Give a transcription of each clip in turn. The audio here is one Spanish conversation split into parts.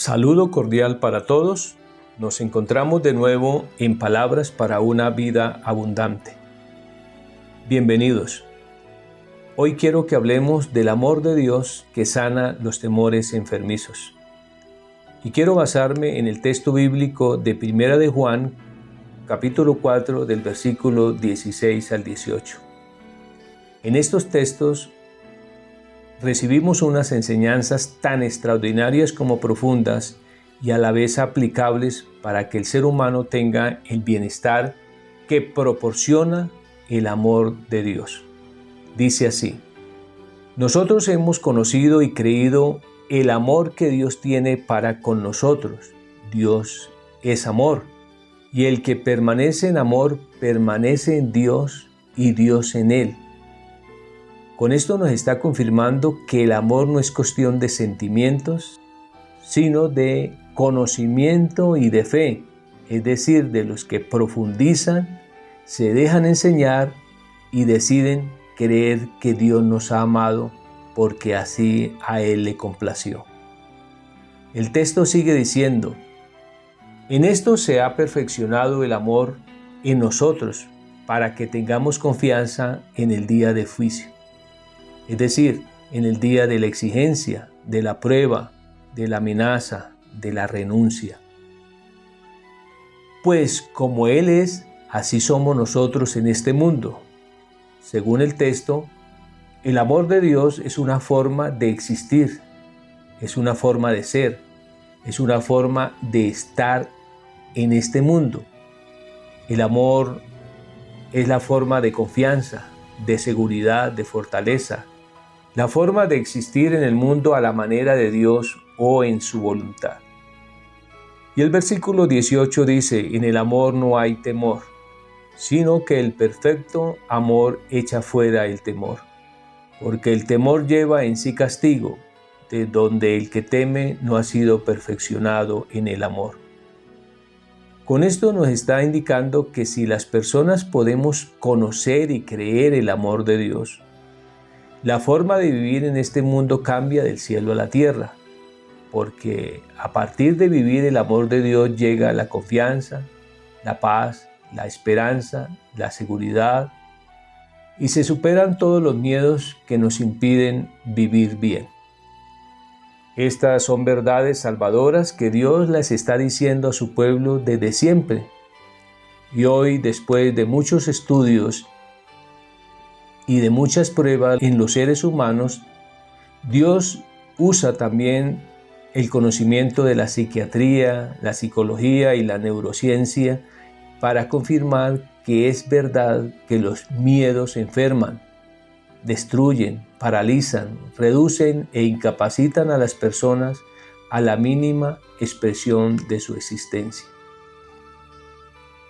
Saludo cordial para todos. Nos encontramos de nuevo en Palabras para una vida abundante. Bienvenidos. Hoy quiero que hablemos del amor de Dios que sana los temores enfermizos. Y quiero basarme en el texto bíblico de 1 de Juan, capítulo 4, del versículo 16 al 18. En estos textos recibimos unas enseñanzas tan extraordinarias como profundas y a la vez aplicables para que el ser humano tenga el bienestar que proporciona el amor de Dios. Dice así: nosotros hemos conocido y creído el amor que Dios tiene para con nosotros. Dios es amor, y el que permanece en amor permanece en Dios y Dios en él. Con esto nos está confirmando que el amor no es cuestión de sentimientos, sino de conocimiento y de fe, es decir, de los que profundizan, se dejan enseñar y deciden creer que Dios nos ha amado porque así a Él le complació. El texto sigue diciendo: en esto se ha perfeccionado el amor en nosotros para que tengamos confianza en el día de juicio. Es decir, en el día de la exigencia, de la prueba, de la amenaza, de la renuncia. Pues como Él es, así somos nosotros en este mundo. Según el texto, el amor de Dios es una forma de existir, es una forma de ser, es una forma de estar en este mundo. El amor es la forma de confianza, de seguridad, de fortaleza, la forma de existir en el mundo a la manera de Dios o en su voluntad. Y el versículo 18 dice: en el amor no hay temor, sino que el perfecto amor echa fuera el temor, porque el temor lleva en sí castigo, de donde el que teme no ha sido perfeccionado en el amor. Con esto nos está indicando que si las personas podemos conocer y creer el amor de Dios, la forma de vivir en este mundo cambia del cielo a la tierra, porque a partir de vivir el amor de Dios llega la confianza, la paz, la esperanza, la seguridad, y se superan todos los miedos que nos impiden vivir bien. Estas son verdades salvadoras que Dios les está diciendo a su pueblo desde siempre. Y hoy, después de muchos estudios y de muchas pruebas en los seres humanos, Dios usa también el conocimiento de la psiquiatría, la psicología y la neurociencia para confirmar que es verdad que los miedos enferman, destruyen, paralizan, reducen e incapacitan a las personas a la mínima expresión de su existencia.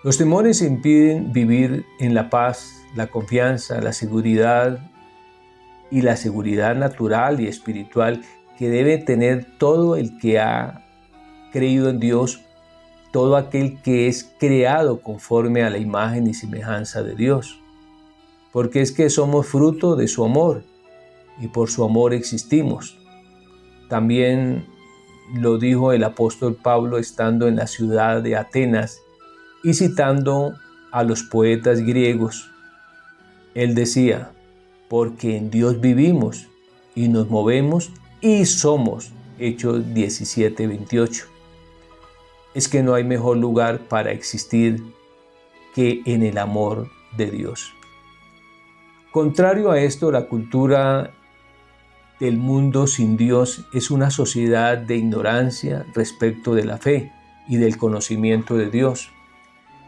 Los temores impiden vivir en la paz, la confianza, la seguridad y la seguridad natural y espiritual que debe tener todo el que ha creído en Dios, todo aquel que es creado conforme a la imagen y semejanza de Dios. Porque es que somos fruto de su amor y por su amor existimos. También lo dijo el apóstol Pablo estando en la ciudad de Atenas y citando a los poetas griegos. Él decía: porque en Dios vivimos y nos movemos y somos. Hechos 17:28. Es que no hay mejor lugar para existir que en el amor de Dios. Contrario a esto, la cultura del mundo sin Dios es una sociedad de ignorancia respecto de la fe y del conocimiento de Dios.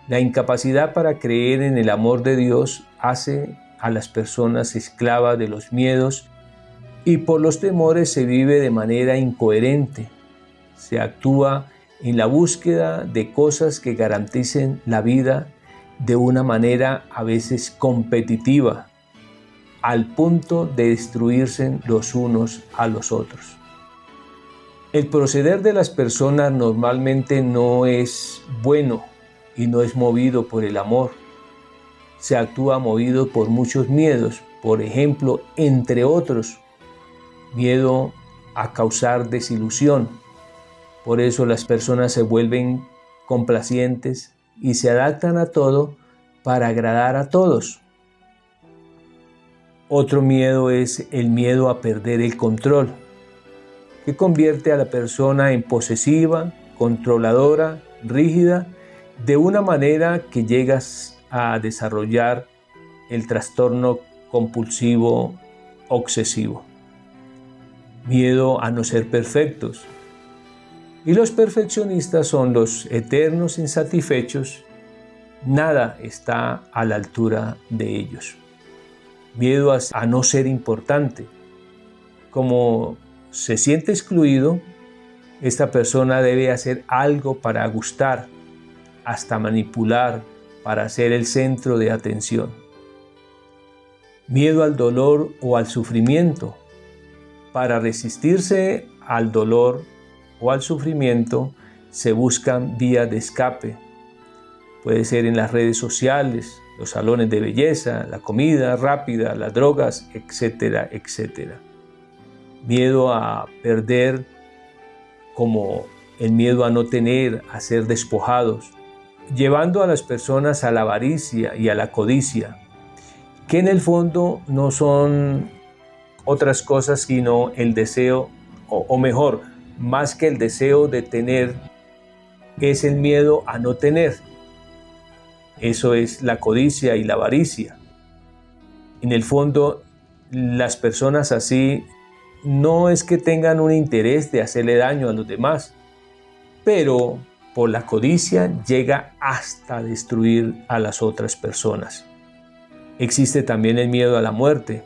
La incapacidad para creer en el amor de Dios hace a las personas esclavas de los miedos y por los temores se vive de manera incoherente. Se actúa en la búsqueda de cosas que garanticen la vida de una manera a veces competitiva, al punto de destruirse los unos a los otros. El proceder de las personas normalmente no es bueno y no es movido por el amor. Se actúa movido por muchos miedos, por ejemplo, entre otros, miedo a causar desilusión, Por eso las personas se vuelven complacientes y se adaptan a todo para agradar a todos. Otro miedo es el miedo a perder el control, que convierte a la persona en posesiva, controladora, rígida, de una manera que llegas a desarrollar el trastorno compulsivo obsesivo. Miedo a no ser perfectos. Y los perfeccionistas son los eternos insatisfechos. Nada está a la altura de ellos. Miedo a no ser importante. Como se siente excluido, esta persona debe hacer algo para gustar, hasta manipular, para ser el centro de atención. Miedo al dolor o al sufrimiento. Para resistirse al dolor o al sufrimiento, se buscan vías de escape. Puede ser en las redes sociales, los salones de belleza, la comida rápida, las drogas, etcétera, etcétera. Miedo a perder, como el miedo a no tener, a ser despojados, llevando a las personas a la avaricia y a la codicia, que en el fondo no son otras cosas sino el deseo, o mejor, más que el deseo de tener, es el miedo a no tener. Eso es la codicia y la avaricia. En el fondo, las personas así no es que tengan un interés de hacerle daño a los demás, pero por la codicia llega hasta destruir a las otras personas. Existe también el miedo a la muerte,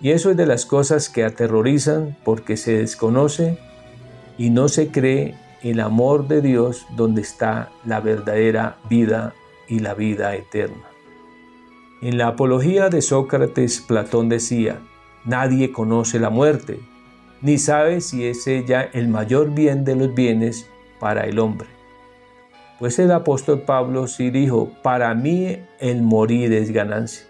y eso es de las cosas que aterrorizan porque se desconoce y no se cree el amor de Dios donde está la verdadera vida y la vida eterna. En la apología de Sócrates, Platón decía: nadie conoce la muerte, ni sabe si es ella el mayor bien de los bienes para el hombre. Pues el apóstol Pablo sí dijo: para mí el morir es ganancia.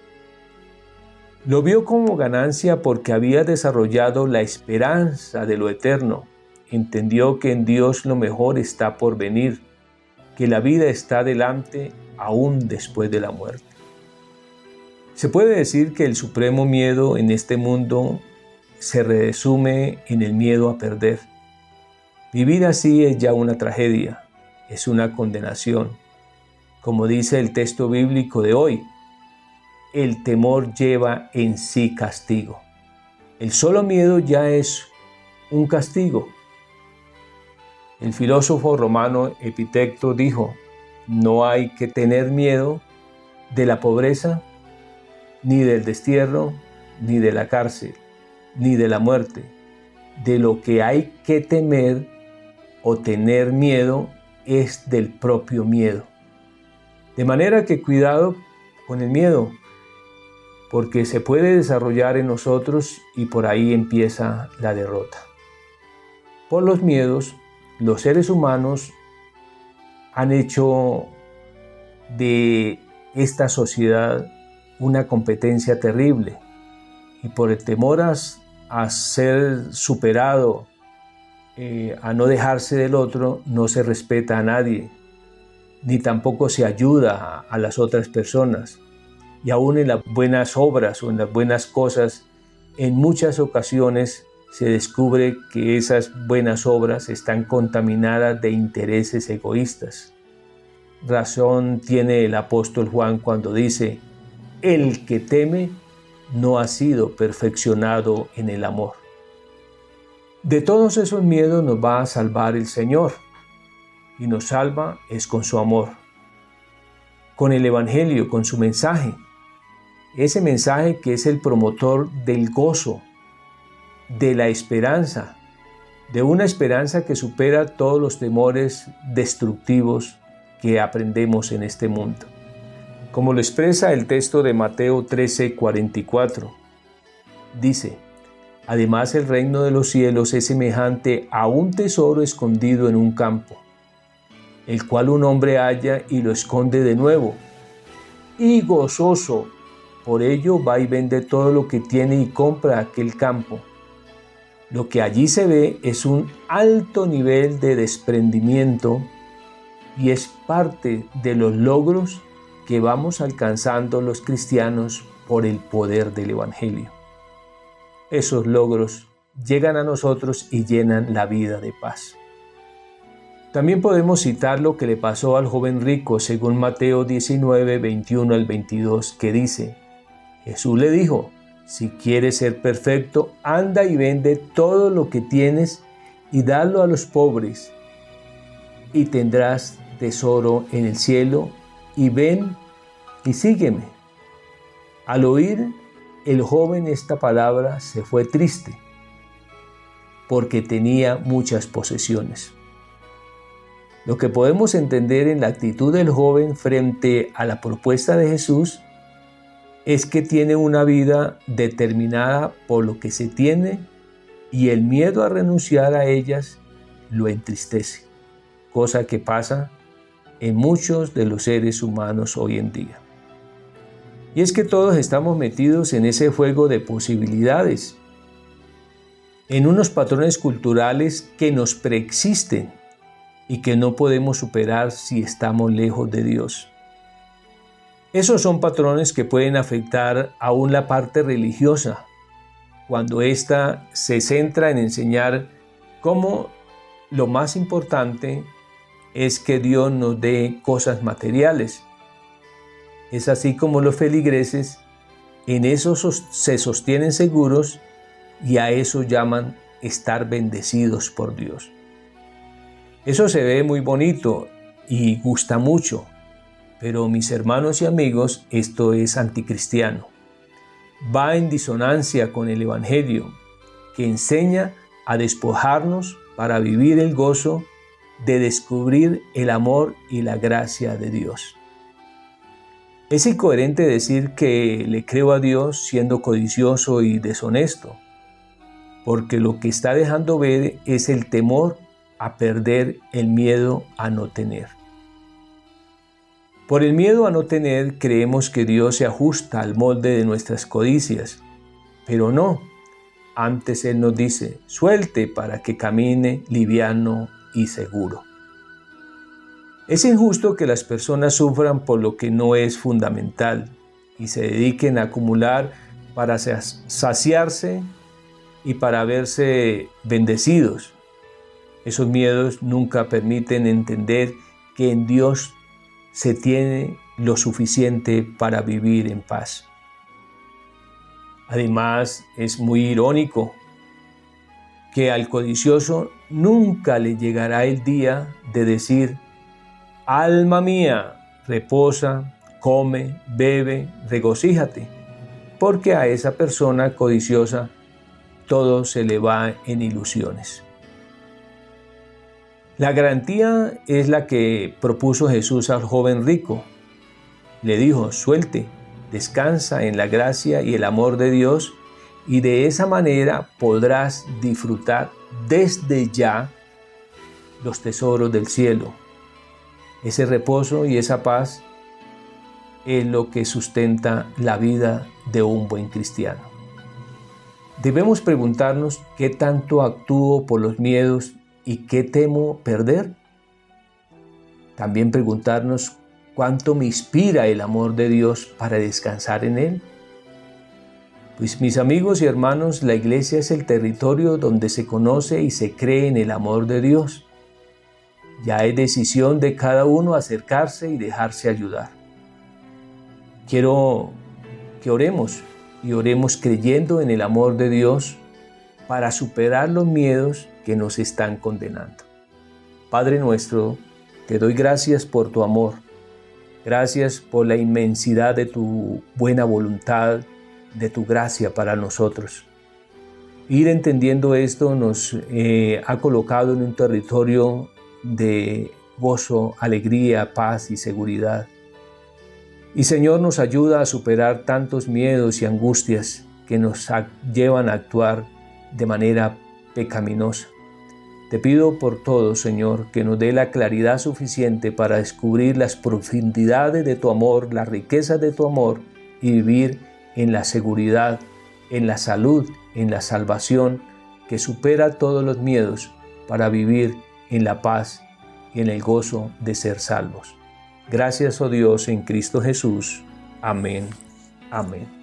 Lo vio como ganancia porque había desarrollado la esperanza de lo eterno. Entendió que en Dios lo mejor está por venir, que la vida está delante aún después de la muerte. Se puede decir que el supremo miedo en este mundo se resume en el miedo a perder. Vivir así es ya una tragedia, es una condenación. Como dice el texto bíblico de hoy, el temor lleva en sí castigo. El solo miedo ya es un castigo. El filósofo romano Epicteto dijo: no hay que tener miedo de la pobreza, ni del destierro, ni de la cárcel, ni de la muerte. De lo que hay que temer o tener miedo es del propio miedo. De manera que cuidado con el miedo, porque se puede desarrollar en nosotros y por ahí empieza la derrota. Por los miedos, los seres humanos han hecho de esta sociedad una competencia terrible, y por el temor a ser superado, a no dejarse del otro, no se respeta a nadie, ni tampoco se ayuda a las otras personas. Y aún en las buenas obras o en las buenas cosas, en muchas ocasiones se descubre que esas buenas obras están contaminadas de intereses egoístas. Razón tiene el apóstol Juan cuando dice: el que teme no ha sido perfeccionado en el amor. De todos esos miedos nos va a salvar el Señor, y nos salva es con su amor, con el Evangelio, con su mensaje. Ese mensaje que es el promotor del gozo, de la esperanza, de una esperanza que supera todos los temores destructivos que aprendemos en este mundo. Como lo expresa el texto de Mateo 13:44, dice: además el reino de los cielos es semejante a un tesoro escondido en un campo, el cual un hombre halla y lo esconde de nuevo, y gozoso por ello va y vende todo lo que tiene y compra aquel campo, Lo que allí se ve es un alto nivel de desprendimiento y es parte de los logros que vamos alcanzando los cristianos por el poder del Evangelio. Esos logros llegan a nosotros y llenan la vida de paz. También podemos citar lo que le pasó al joven rico según Mateo 19, 21 al 22, que dice: Jesús le dijo: si quieres ser perfecto, anda y vende todo lo que tienes y dalo a los pobres, y tendrás tesoro en el cielo, y ven y sígueme. Al oír el joven esta palabra se fue triste, porque tenía muchas posesiones. Lo que podemos entender en la actitud del joven frente a la propuesta de Jesús es que tiene una vida determinada por lo que se tiene y el miedo a renunciar a ellas lo entristece, cosa que pasa en muchos de los seres humanos hoy en día. Y es que todos estamos metidos en ese juego de posibilidades, en unos patrones culturales que nos preexisten y que no podemos superar si estamos lejos de Dios. Esos son patrones que pueden afectar aún la parte religiosa, cuando ésta se centra en enseñar cómo lo más importante es que Dios nos dé cosas materiales. Es así como los feligreses en eso se sostienen seguros y a eso llaman estar bendecidos por Dios. Eso se ve muy bonito y gusta mucho, pero mis hermanos y amigos, esto es anticristiano. Va en disonancia con el Evangelio, que enseña a despojarnos para vivir el gozo de descubrir el amor y la gracia de Dios. Es incoherente decir que le creo a Dios siendo codicioso y deshonesto, porque lo que está dejando ver es el temor a perder, el miedo a no tener. Por el miedo a no tener creemos que Dios se ajusta al molde de nuestras codicias, pero no. Antes Él nos dice: suelte para que camine liviano y seguro. Es injusto que las personas sufran por lo que no es fundamental y se dediquen a acumular para saciarse y para verse bendecidos. Esos miedos nunca permiten entender que en Dios se tiene lo suficiente para vivir en paz. Además, es muy irónico que al codicioso nunca le llegará el día de decir: alma mía, reposa, come, bebe, regocíjate, porque a esa persona codiciosa todo se le va en ilusiones. La garantía es la que propuso Jesús al joven rico. Le dijo: suelte, descansa en la gracia y el amor de Dios, y de esa manera podrás disfrutar desde ya los tesoros del cielo. Ese reposo y esa paz es lo que sustenta la vida de un buen cristiano. Debemos preguntarnos qué tanto actúo por los miedos y qué temo perder. También preguntarnos cuánto me inspira el amor de Dios para descansar en Él. Pues mis amigos y hermanos, la iglesia es el territorio donde se conoce y se cree en el amor de Dios. Ya es decisión de cada uno acercarse y dejarse ayudar. Quiero que oremos y oremos creyendo en el amor de Dios para superar los miedos que nos están condenando. Padre nuestro, te doy gracias por tu amor. Gracias por la inmensidad de tu buena voluntad, de tu gracia para nosotros. Ir entendiendo esto nos ha colocado en un territorio de gozo, alegría, paz y seguridad. Y Señor, nos ayuda a superar tantos miedos y angustias que nos llevan a actuar de manera pecaminosa. Te pido por todo, Señor, que nos dé la claridad suficiente para descubrir las profundidades de tu amor, las riquezas de tu amor y vivir en la seguridad, en la salud, en la salvación que supera todos los miedos para vivir en la paz y en el gozo de ser salvos. Gracias, oh Dios, en Cristo Jesús. Amén. Amén.